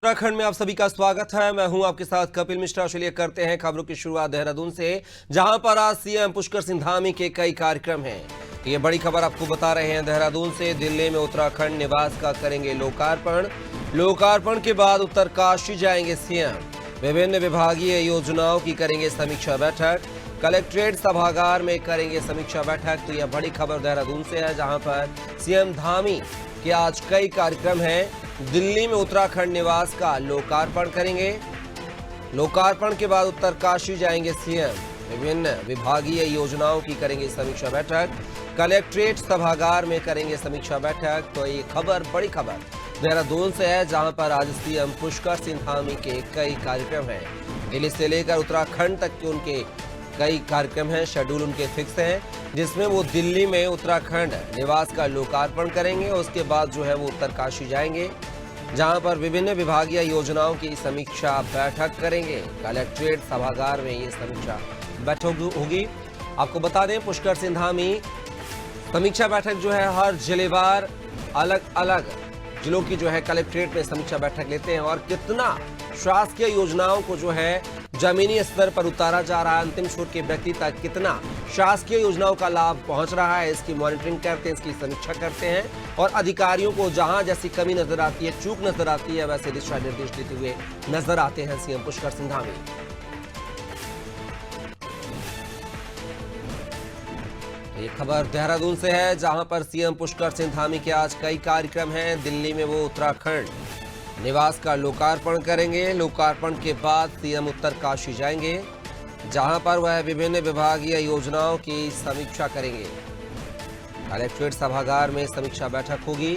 उत्तराखंड में आप सभी का स्वागत है। मैं हूं आपके साथ कपिल मिश्रा। चलिए करते हैं खबरों की शुरुआत देहरादून से, जहां पर आज सीएम पुष्कर सिंह धामी के कई कार्यक्रम हैं। ये बड़ी खबर आपको बता रहे हैं देहरादून से। दिल्ली में उत्तराखंड निवास का करेंगे लोकार्पण। लोकार्पण के बाद उत्तरकाशी जाएंगे सीएम। विभिन्न विभागीय योजनाओं की करेंगे समीक्षा बैठक। कलेक्ट्रेट सभागार में करेंगे समीक्षा बैठक। तो यह बड़ी खबर देहरादून से है, जहां पर सीएम धामी के आज कई कार्यक्रम हैं। दिल्ली में उत्तराखंड निवास का लोकार्पण करेंगे। लोकार्पण के बाद उत्तरकाशी जाएंगे सीएम। विभिन्न विभागीय योजनाओं की करेंगे समीक्षा बैठक। कलेक्ट्रेट सभागार में करेंगे समीक्षा बैठक। तो ये खबर, बड़ी खबर देहरादून से है, जहां पर आज सीएम पुष्कर सिंह धामी के कई कार्यक्रम हैं। दिल्ली से लेकर उत्तराखंड तक के उनके कई कार्यक्रम हैं, शेड्यूल उनके फिक्स हैं, जिसमें वो दिल्ली में उत्तराखंड निवास का लोकार्पण करेंगे। उसके बाद जो है वो उत्तरकाशी जाएंगे, जहां पर विभिन्न विभागीय योजनाओं की समीक्षा बैठक करेंगे। कलेक्ट्रेट सभागार में ये समीक्षा बैठक होगी। आपको बता दें, पुष्कर सिंह धामी समीक्षा बैठक जो है हर जिलेवार अलग अलग जिलों की जो है कलेक्ट्रेट में समीक्षा बैठक लेते हैं, और कितना शासकीय योजनाओं को जो है जमीनी स्तर पर उतारा जा रहा है, अंतिम छोर के व्यक्ति तक कितना शासकीय योजनाओं का लाभ पहुंच रहा है, इसकी मॉनिटरिंग करते हैं, इसकी समीक्षा करते हैं। और अधिकारियों को जहां जैसी कमी नजर आती है, चूक नजर आती है, वैसे दिशा निर्देश देते हुए नजर आते हैं सीएम पुष्कर सिंह धामी। ये खबर देहरादून से है, जहां पर सीएम पुष्कर सिंह धामी के आज कई कार्यक्रम हैं। दिल्ली में वो उत्तराखंड निवास का लोकार्पण करेंगे। लोकार्पण के बाद सीएम उत्तरकाशी जाएंगे, जहां पर वह विभिन्न विभागीय योजनाओं की समीक्षा करेंगे। कलेक्ट्रेट सभागार में समीक्षा बैठक होगी।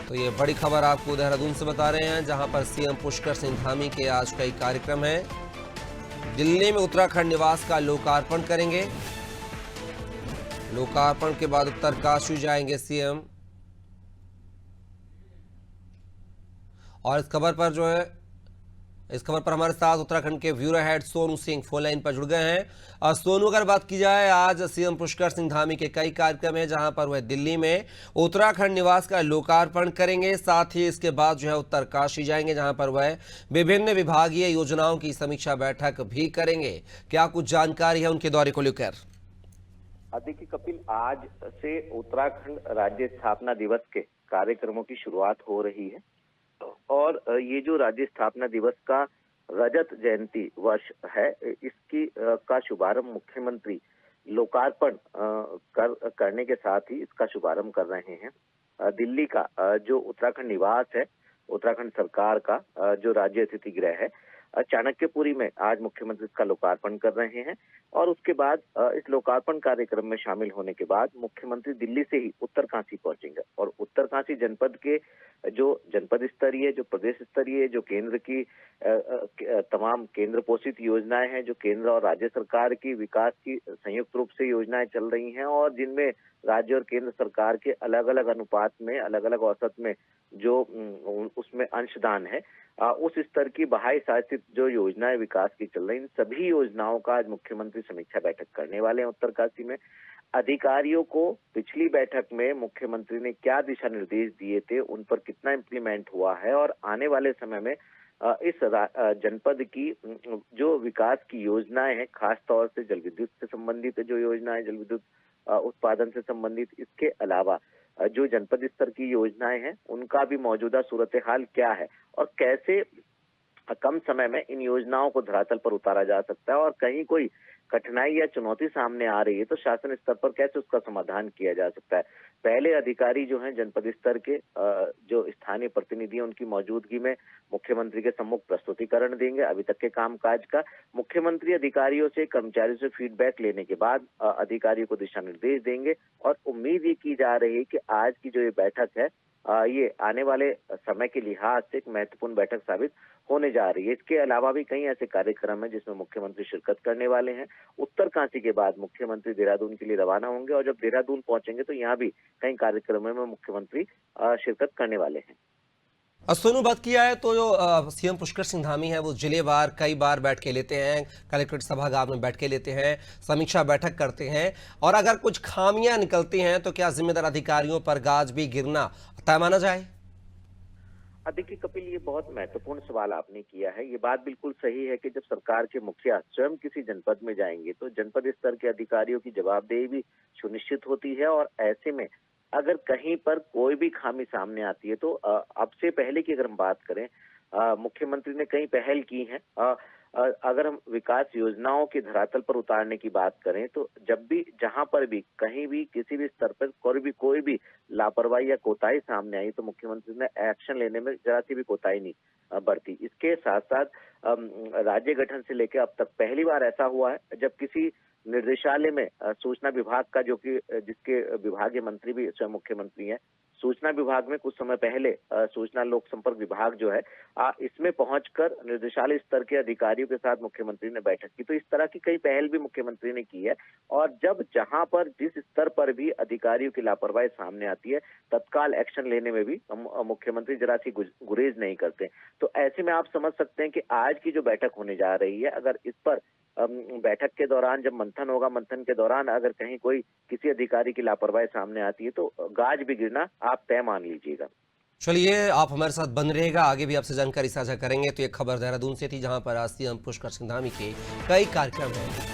तो ये बड़ी खबर आपको देहरादून से बता रहे हैं, जहां पर सीएम पुष्कर सिंह धामी के आज कई कार्यक्रम हैं। दिल्ली में उत्तराखंड निवास का लोकार्पण करेंगे। लोकार्पण के बाद उत्तरकाशी जाएंगे सीएम। और इस खबर पर हमारे साथ उत्तराखंड के bureau head Sonu Singh phone line पर जुड़ गए हैं। और सोनू, अगर बात की जाए, आज सीएम पुष्कर सिंह धामी के कई कार्यक्रम हैं, जहां पर वह दिल्ली में उत्तराखंड निवास का लोकार्पण करेंगे। साथ ही इसके बाद जो है उत्तरकाशी जाएंगे, जहां पर वह विभिन्न विभागीय योजनाओं की समीक्षा बैठक भी करेंगे। क्या कुछ जानकारी है उनके दौरे को लेकर? देखिए कपिल, आज से उत्तराखंड राज्य स्थापना दिवस के कार्यक्रमों की शुरुआत हो रही है, और ये जो राज्य स्थापना दिवस का रजत जयंती वर्ष है, इसकी का शुभारंभ मुख्यमंत्री लोकार्पण करने के साथ ही इसका शुभारंभ कर रहे हैं। दिल्ली का जो उत्तराखंड निवास है, उत्तराखंड सरकार का जो राज्य अतिथि गृह है, चाणक्यपुरी में आज मुख्यमंत्री इसका लोकार्पण कर रहे हैं। और उसके बाद इस लोकार्पण कार्यक्रम में शामिल होने के बाद मुख्यमंत्री दिल्ली से ही उत्तरकाशी पहुंचेंगे, और उत्तरकाशी जनपद के जो जनपद स्तरीय, जो प्रदेश स्तरीय, जो केंद्र की तमाम केंद्र पोषित योजनाएं हैं, जो केंद्र और राज्य सरकार की विकास की संयुक्त रूप से योजनाएं चल रही हैं, और जिनमें राज्य और केंद्र सरकार के अलग अलग अनुपात में, अलग अलग औसत में जो उसमें अंशदान है, उस स्तर की बहाई शासित जो योजनाएं विकास की चल रही, इन सभी योजनाओं का आज मुख्यमंत्री समीक्षा बैठक करने वाले हैं उत्तरकाशी में। अधिकारियों को पिछली बैठक में मुख्यमंत्री ने क्या दिशा निर्देश दिए थे, उन पर कितना इम्प्लीमेंट हुआ है, और आने वाले समय में इस जनपद की जो विकास की योजनाएं हैं, खास तौर से जल विद्युत से संबंधित जो योजनाएं, जल विद्युत उत्पादन से संबंधित, इसके अलावा जो जनपद स्तर की योजनाएं हैं, उनका भी मौजूदा सूरत हाल क्या है, और कैसे कम समय में इन योजनाओं को धरातल पर उतारा जा सकता है, और कहीं कोई कठिनाई या चुनौती सामने आ रही है तो शासन स्तर पर कैसे उसका समाधान किया जा सकता है। पहले अधिकारी जो हैं जनपद स्तर के, जो स्थानीय प्रतिनिधि हैं, उनकी मौजूदगी में मुख्यमंत्री के सम्मुख प्रस्तुतिकरण देंगे अभी तक के कामकाज का। मुख्यमंत्री अधिकारियों से, कर्मचारियों से फीडबैक लेने के बाद अधिकारियों को दिशा निर्देश देंगे, और उम्मीद ये की जा रही है कि आज की जो ये बैठक है, ये आने वाले समय के लिहाज से एक महत्वपूर्ण बैठक साबित होने जा रही है। इसके अलावा भी कई ऐसे कार्यक्रम हैं जिसमें मुख्यमंत्री शिरकत करने वाले हैं। उत्तरकाशी के बाद मुख्यमंत्री देहरादून के लिए रवाना होंगे, और जब देहरादून पहुंचेंगे तो यहाँ भी कई कार्यक्रमों में मुख्यमंत्री शिरकत करने वाले हैं। सोनू, बात किया है तो जो सीएम पुष्कर सिंह धामी है, वो जिलेवार कई बार बैठ के लेते हैं, कलेक्ट्रेट सभागार में बैठ के लेते हैं, समीक्षा बैठक करते हैं, और अगर कुछ खामियां निकलती हैं तो क्या जिम्मेदार अधिकारियों पर गाज भी गिरना तय माना जाए? देखिए कपिल, ये बहुत महत्वपूर्ण सवाल आपने किया है। ये बात बिल्कुल सही है कि जब सरकार के मुखिया स्वयं किसी जनपद में जाएंगे तो जनपद स्तर के अधिकारियों की जवाबदेही भी सुनिश्चित होती है। और ऐसे में अगर कहीं पर कोई भी खामी सामने आती है तो अब से पहले की अगर हम बात करें, मुख्यमंत्री ने कई पहल की हैं। अगर हम विकास योजनाओं की धरातल पर उतारने की बात करें तो जब भी जहां पर भी कहीं भी किसी भी स्तर पर कोई भी लापरवाही या कोताही सामने आई तो मुख्यमंत्री ने एक्शन लेने में जरा सी भी कोताही नहीं बरती। इसके साथ साथ राज्य गठन से लेकर अब तक पहली बार ऐसा हुआ है जब किसी निर्देशालय में सूचना विभाग का, जो कि जिसके विभागीय मंत्री भी स्वयं मुख्यमंत्री हैं, सूचना विभाग में कुछ समय पहले सूचना लोक संपर्क विभाग जो है इसमें पहुंचकर निर्देशालय स्तर के अधिकारियों के साथ मुख्यमंत्री ने बैठक की। तो इस तरह की कई पहल भी मुख्यमंत्री ने की है। और जब जहां पर जिस स्तर पर भी अधिकारियों की लापरवाही सामने आती है तत्काल एक्शन लेने में भी मुख्यमंत्री जरा सी गुरेज नहीं करते। तो ऐसे में आप समझ सकते हैं कि आज की जो बैठक होने जा रही है, अगर इस पर बैठक के दौरान जब मंथन होगा, मंथन के दौरान अगर कहीं कोई किसी अधिकारी की लापरवाही सामने आती है तो गाज भी गिरना आप तय मान लीजिएगा। चलिए, आप हमारे साथ बन रहेगा, आगे भी आपसे जानकारी साझा करेंगे। तो ये खबर देहरादून से थी, जहां पर आज सीएम पुष्कर सिंह धामी के कई कार्यक्रम हैं।